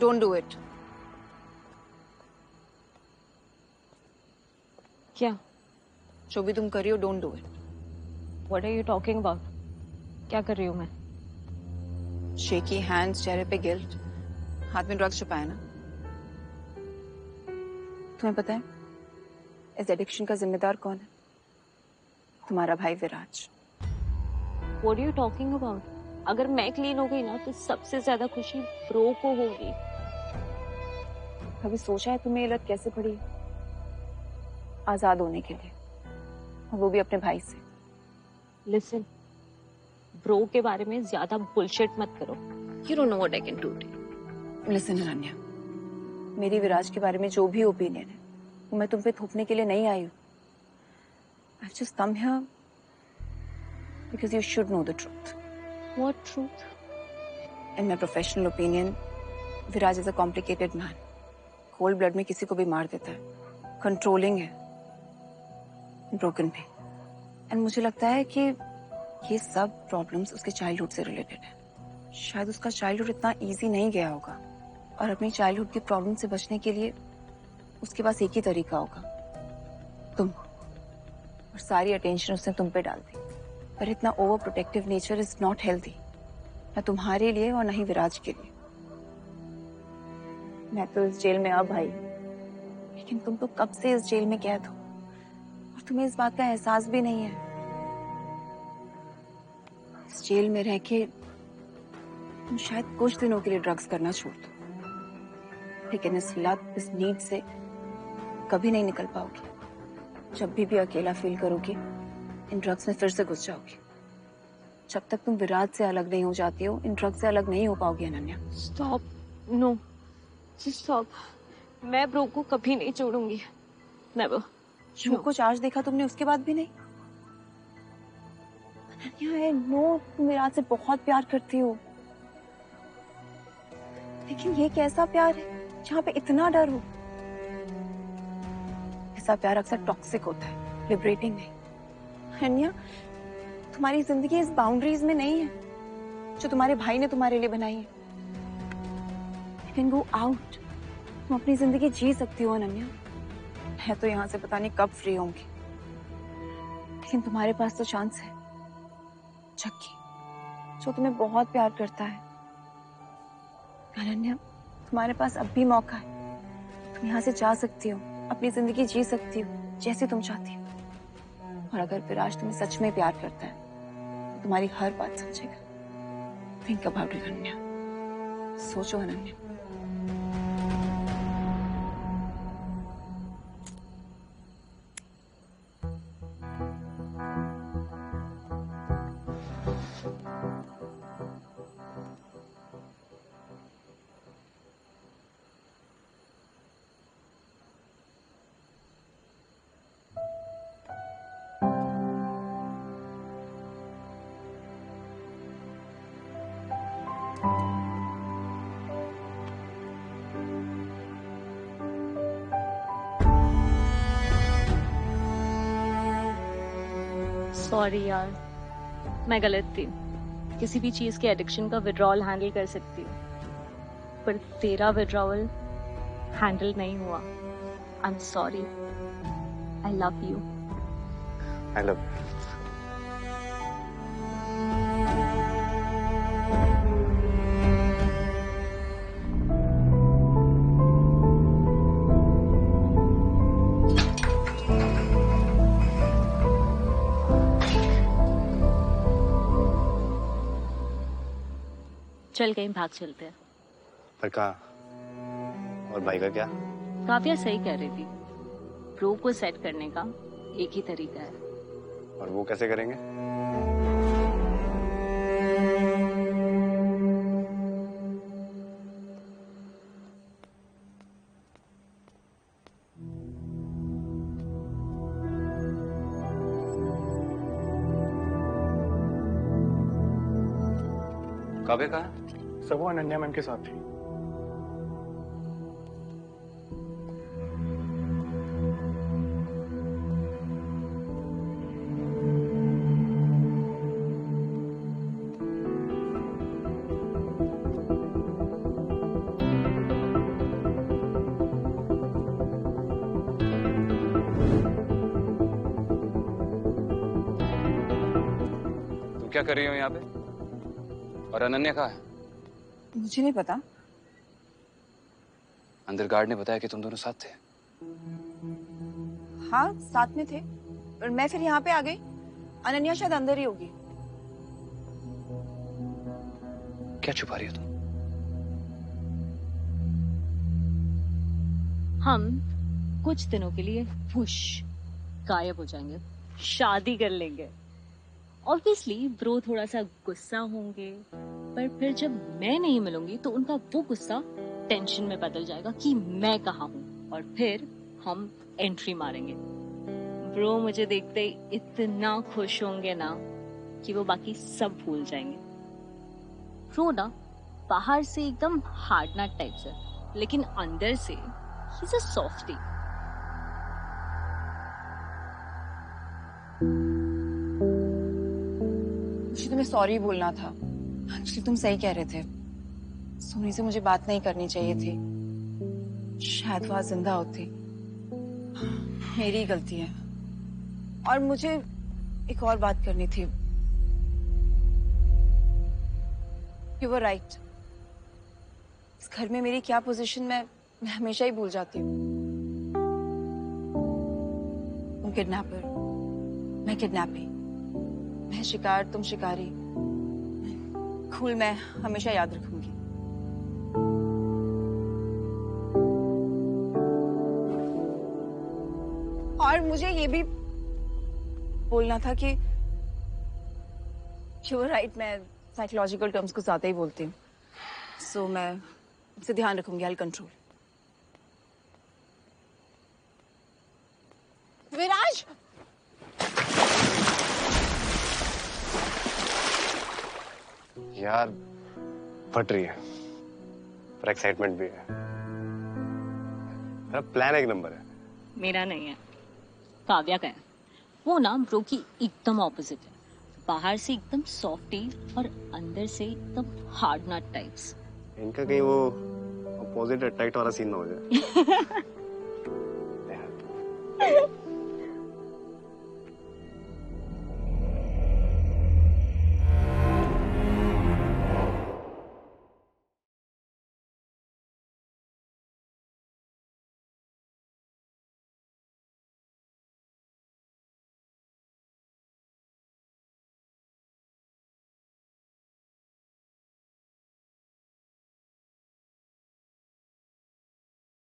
Don't do it. क्या? जो भी तुम कर रही हो, don't do it. What are you talking about? क्या कर रही हूँ मैं? शेकी हैंड्स, चेहरे पे गिल्ट, हाथ में ड्रग्स छुपाया ना। तुम्हें पता है इस एडिक्शन का जिम्मेदार कौन है? तुम्हारा भाई Viraj. What are you talking about? अगर मैं क्लीन हो गई ना तो सबसे ज्यादा खुशी ब्रो को होगी। कभी सोचा है तुम्हें ये लत कैसे पड़ी? आजाद होने के लिए, और वो भी अपने भाई से। लिसन, ब्रो के बारे में ज्यादा बुलशिट मत करो। You don't know what I can do. Listen Ananya, मेरी विराज के बारे में जो भी ओपिनियन है वो मैं तुम पे थोपने के लिए नहीं आई हूँ। I've just come here because you should know the truth. What truth? In my professional opinion, Viraj is a complicated man. Cold blood में किसी को भी मार देता है, कंट्रोलिंग है, ब्रोकन भी। एंड मुझे लगता है कि ये सब प्रॉब्लम्स उसके चाइल्डहुड से रिलेटेड है। शायद उसका चाइल्डहुड इतना इजी नहीं गया होगा, और अपनी चाइल्डहुड की प्रॉब्लम से बचने के लिए उसके पास एक ही तरीका होगा, तुम। और सारी अटेंशन उसने तुम पे डाल दी। पर इतना over protective nature is not healthy, न तुम्हारे लिए और न ही विराज के लिए। मैं तो इस जेल में अब आई, लेकिन तुम तो कब से इस जेल में कैद हो, और तुम्हें इस बात का एहसास भी नहीं है। इस जेल में रह के तुम शायद कुछ दिनों के लिए ड्रग्स करना छोड़ दो, लेकिन इस लत, इस नीड से कभी नहीं निकल पाओगी। जब भी अकेला फील करोगी, इन ड्रग्स में फिर से घुस जाओगी। जब तक तुम विराज से अलग नहीं हो जाती हो, इन ड्रग्स से अलग नहीं हो पाओगी अनन्या। Stop, no, stop. मैं ब्रो को कभी नहीं छोड़ूंगी, नेवर। जो कुछ आज देखा तुमने उसके बाद भी नहीं? अनन्या, नो, तुम विराज से बहुत प्यार करती हो, लेकिन ये कैसा प्यार है जहाँ पे इतना डर हो? ऐसा प्यार अक्सर टॉक्सिक होता है, लिबरेटिंग नहीं। अनन्या, तुम्हारी जिंदगी इस बाउंड्रीज में नहीं है जो तुम्हारे भाई ने तुम्हारे लिए बनाई है। You can go out. तुम अपनी जिंदगी जी सकती हो अनन्या। मैं तो यहाँ से पता नहीं कब फ्री होंगी, लेकिन तुम्हारे पास तो चांस है। जक्की, जो तुम्हें बहुत प्यार करता है। अनन्या, तुम्हारे पास अब भी मौका है। तुम यहाँ से जा सकती हो, अपनी जिंदगी जी सकती हो जैसे तुम चाहती हो। और अगर विराज तुम्हें सच में प्यार करता है, तो तुम्हारी हर बात समझेगा। थिंक अबाउट इट अनन्या, सोचो अनन्या। सॉरी यार, मैं गलत थी। किसी भी चीज के एडिक्शन का विड्रॉल हैंडल कर सकती हूँ, पर तेरा विड्रॉल हैंडल नहीं हुआ। I am sorry. I love you. I love चल कहीं भाग चलते हैं। पर कहाँ? और भाई का क्या? काव्या सही कह रही थी, ब्रो को सेट करने का एक ही तरीका है। और वो कैसे करेंगे? काव्या कहाँ? सब वो अनन्या मैम के साथ थी। क्या कर रही हो यहाँ पे? और अनन्या कहाँ है? मुझे नहीं पता। अंदर गार्ड ने बताया कि तुम दोनों साथ थे। हाँ, साथ में थे और मैं फिर यहाँ पे आ गई। अनन्या शायद अंदर ही होगी। क्या छुपा रही हो तुम? हम कुछ दिनों के लिए वुश गायब हो जाएंगे, शादी कर लेंगे। ऑब्वियसली ब्रो थोड़ा सा गुस्सा होंगे, पर फिर जब मैं नहीं मिलूंगी तो उनका वो गुस्सा टेंशन में बदल जाएगा कि मैं कहाँ हूँ, और फिर हम एंट्री मारेंगे। ब्रो मुझे देखते ही इतना खुश होंगे ना कि वो बाकी सब भूल जाएंगे। ब्रो ना बाहर से एकदम हार्ड नट टाइप से, लेकिन अंदर से ही इज अ सॉफ्टी। मुझे तुम्हें सॉरी बोलना था। एक्चुअली तुम सही कह रहे थे, सोनी से मुझे बात नहीं करनी चाहिए थी। शायद वहां जिंदा होती। मेरी गलती है। और मुझे एक और बात करनी थी। You were right. इस घर में मेरी क्या पोजीशन मैं हमेशा ही भूल जाती हूँ। तुम किडनैपर, मैं किडनैपी। मैं शिकार, तुम शिकारी। कूल मैं हमेशा याद रखूंगी। और मुझे ये भी बोलना था कि यू वर राइट, मैं साइकोलॉजिकल टर्म्स को ज्यादा ही बोलती हूँ। सो मैं इससे ध्यान रखूंगी। I control. विराज! यार फट रही है, पर एक्साइटमेंट भी है। मेरा प्लान एक नंबर है। मेरा नहीं है, काव्या का है। वो ना ब्रो की एकदम ऑपोजिट है। बाहर से एकदम सॉफ्टी और अंदर से एकदम हार्ड नट टाइप्स। इनका कहीं वो अपोजिट अट्रैक्ट वाला सीन ना हो जाए।